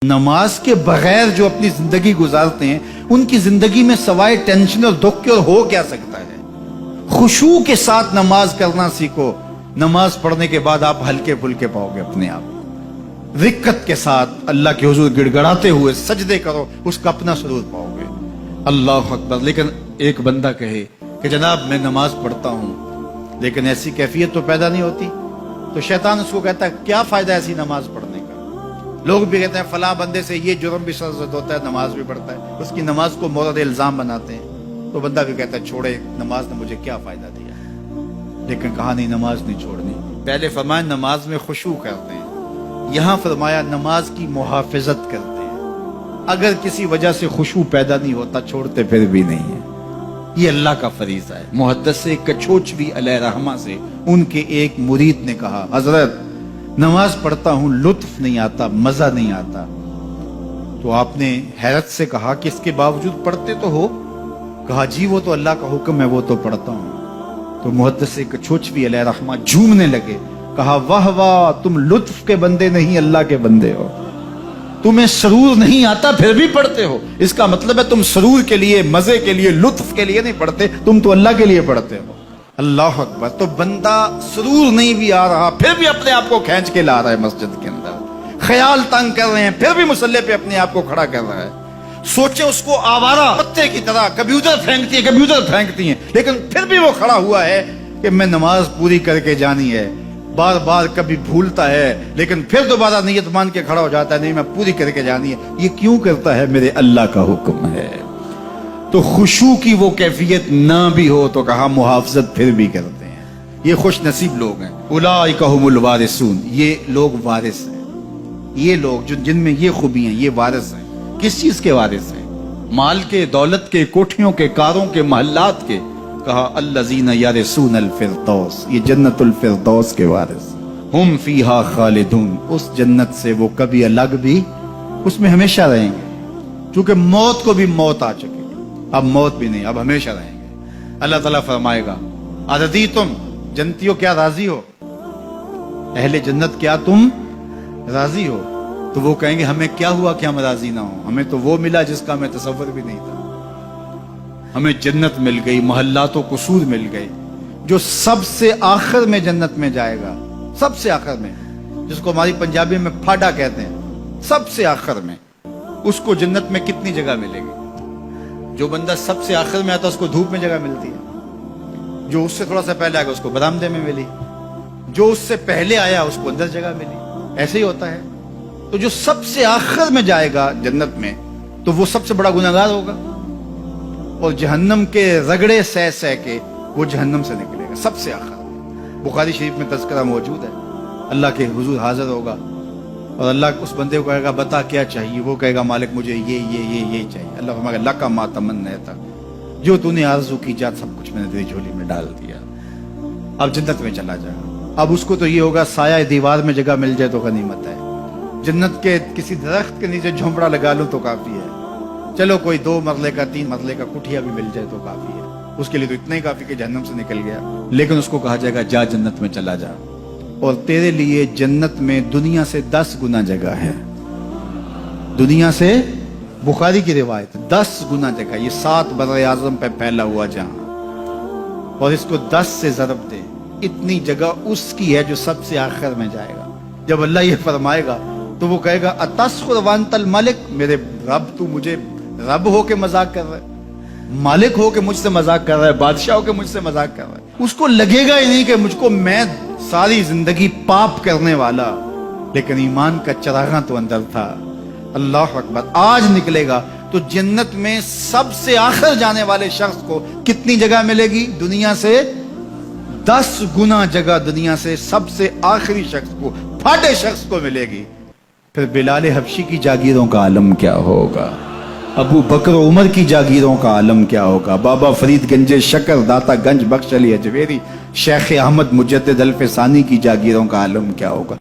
نماز کے بغیر جو اپنی زندگی گزارتے ہیں ان کی زندگی میں سوائے ٹینشن اور دکھ کے اور ہو کیا سکتا ہے؟ خشوع کے ساتھ نماز کرنا سیکھو. نماز پڑھنے کے بعد آپ ہلکے پھلکے پاؤ گے اپنے آپ. رقت کے ساتھ اللہ کے حضور گڑ گڑاتے ہوئے سجدے کرو, اس کا اپنا سرور پاؤ گے. اللہ اکبر. لیکن ایک بندہ کہے کہ جناب میں نماز پڑھتا ہوں لیکن ایسی کیفیت تو پیدا نہیں ہوتی, تو شیطان اس کو کہتا ہے کیا فائدہ ایسی نماز پڑھنے کا. لوگ بھی کہتے ہیں فلاں بندے سے یہ جرم بھی سرزد ہوتا ہے, نماز بھی پڑھتا ہے, اس کی نماز کو مورد الزام بناتے ہیں. تو بندہ بھی کہتا ہے چھوڑے, نماز نے مجھے کیا فائدہ دیا. لیکن کہا نہیں, نماز نہیں چھوڑنی. پہلے فرمایا نماز میں خشوع کرتے ہیں, یہاں فرمایا نماز کی محافظت کرتے ہیں. اگر کسی وجہ سے خشوع پیدا نہیں ہوتا چھوڑتے پھر بھی نہیں ہے. یہ اللہ کا فریضہ ہے. محدث کچھوچوی علیہ رحمہ سے ان کے ایک مرید نے کہا حضرت نماز پڑھتا ہوں لطف نہیں آتا, مزہ نہیں آتا. تو آپ نے حیرت سے کہا کہ اس کے باوجود پڑھتے تو ہو؟ کہا جی وہ تو اللہ کا حکم ہے, وہ تو پڑھتا ہوں. تو محدث کچھوچوی علیہ رحمہ جھومنے لگے, کہا واہ واہ, تم لطف کے بندے نہیں اللہ کے بندے ہو. تمہیں سرور نہیں آتا پھر بھی پڑھتے ہو, اس کا مطلب ہے تم سرور کے لیے, مزے کے لیے, لطف کے لیے نہیں پڑھتے, تم تو اللہ کے لیے پڑھتے ہو. اللہ اکبر. تو بندہ سرور نہیں بھی آ رہا پھر بھی اپنے آپ کو کھینچ کے لا رہا ہے مسجد کے اندر. خیال تنگ کر رہے ہیں پھر بھی مصلی پہ اپنے آپ کو کھڑا کر رہا ہے. سوچیں اس کو آوارہ پتے کی طرح کبھی ادھر پھینکتی ہیں کبھی ادھر پھینکتی ہیں, لیکن پھر بھی وہ کھڑا ہوا ہے کہ میں نماز پوری کر کے جانی ہے. بار بار کبھی بھولتا ہے لیکن پھر دوبارہ نیت مان کے کھڑا ہو جاتا ہے, نہیں میں پوری کر کے جانی ہے. یہ کیوں کرتا ہے؟ میرے اللہ کا حکم ہے. تو خشوع کی وہ کیفیت نہ بھی ہو تو کہا محافظت پھر بھی کرتے ہیں. یہ خوش نصیب لوگ ہیں. اولئک هم الوارثون, یہ لوگ وارث ہیں. یہ لوگ جن میں یہ خوبی ہیں یہ وارث ہیں. کس چیز کے وارث ہیں؟ مال کے, دولت کے, کوٹھیوں کے, کاروں کے, محلات کے. کہا الذین یرثون الفردوس, یہ جنت الفردوس کے وارث. ہم فیہا خالدون, اس جنت سے وہ کبھی الگ بھی اس میں ہمیشہ رہیں گے. چونکہ موت کو بھی موت آ چکی, اب موت بھی نہیں, اب ہمیشہ رہیں گے. اللہ تعالیٰ فرمائے گا عددی تم جنتیوں کیا راضی ہو؟ اہل جنت کیا تم راضی ہو؟ تو وہ کہیں گے ہمیں کیا ہوا کہ ہم راضی نہ ہوں, ہمیں تو وہ ملا جس کا ہمیں تصور بھی نہیں تھا. ہمیں جنت مل گئی, محلات و قصور مل گئی. جو سب سے آخر میں جنت میں جائے گا, سب سے آخر میں, جس کو ہماری پنجابی میں پھاڑا کہتے ہیں, سب سے آخر میں, اس کو جنت میں کتنی جگہ ملے گی؟ جو بندہ سب سے آخر میں آتا اس کو دھوپ میں جگہ ملتی ہے, جو اس سے تھوڑا سا پہلے آیا اس کو برآمدے میں ملی, جو اس سے پہلے آیا اس کو اندر جگہ ملی. ایسے ہی ہوتا ہے. تو جو سب سے آخر میں جائے گا جنت میں تو وہ سب سے بڑا گناہگار ہوگا, اور جہنم کے رگڑے سہ سہ کے وہ جہنم سے نکلے گا سب سے آخر. بخاری شریف میں تذکرہ موجود ہے. اللہ کے حضور حاضر ہوگا اور اللہ اس بندے کو کہے گا بتا کیا چاہیے. وہ کہے گا مالک مجھے یہ چاہیے. اللہ فرمائے گا لک ما تمنیت, جو تو نے آرزو کی جا سب کچھ میں نے تیری جھولی میں ڈال دیا, اب جنت میں چلا جا. اب اس کو تو یہ ہوگا سایہ دیوار میں جگہ مل جائے تو غنیمت ہے, جنت کے کسی درخت کے نیچے جھونپڑا لگا لوں تو کافی ہے. چلو کوئی 2 مرلے کا 3 مرلے کا کٹھیا بھی مل جائے تو کافی ہے. اس کے لیے تو اتنا ہی کافی کہ جہنم سے نکل گیا. لیکن اس کو کہا جائے گا جا جنت میں چلا جا, اور تیرے لیے جنت میں دنیا سے 10 گنا جگہ ہے. دنیا سے, بخاری کی روایت, 10 گنا جگہ. یہ 7 بر اعظم پہ پھیلا ہوا جہاں, اور اس کو 10 سے ضرب دے, اتنی جگہ اس کی ہے جو سب سے آخر میں جائے گا. جب اللہ یہ فرمائے گا تو وہ کہے گا اتسخر وانت الملک, میرے رب تو مجھے رب ہو کے مذاق کر رہا ہے, مالک ہو کے مجھ سے مذاق کر رہا ہے, بادشاہ ہو کے مجھ سے مذاق کر رہا ہے. اس کو لگے گا ہی نہیں کہ مجھ کو, میں ساری زندگی پاپ کرنے والا لیکن ایمان کا چراغاں تو اندر تھا. اللہ اکبر. آج نکلے گا تو جنت میں سب سے آخر جانے والے شخص کو کتنی جگہ ملے گی؟ دنیا سے 10 گنا جگہ دنیا سے سب سے آخری شخص کو, پھاٹے شخص کو ملے گی. پھر بلال حبشی کی جاگیروں کا عالم کیا ہوگا؟ ابو بکر و عمر کی جاگیروں کا عالم کیا ہوگا؟ بابا فرید گنج شکر, داتا گنج بخش علی اجویری, شیخ احمد مجدد الفسانی کی جاگیروں کا عالم کیا ہوگا؟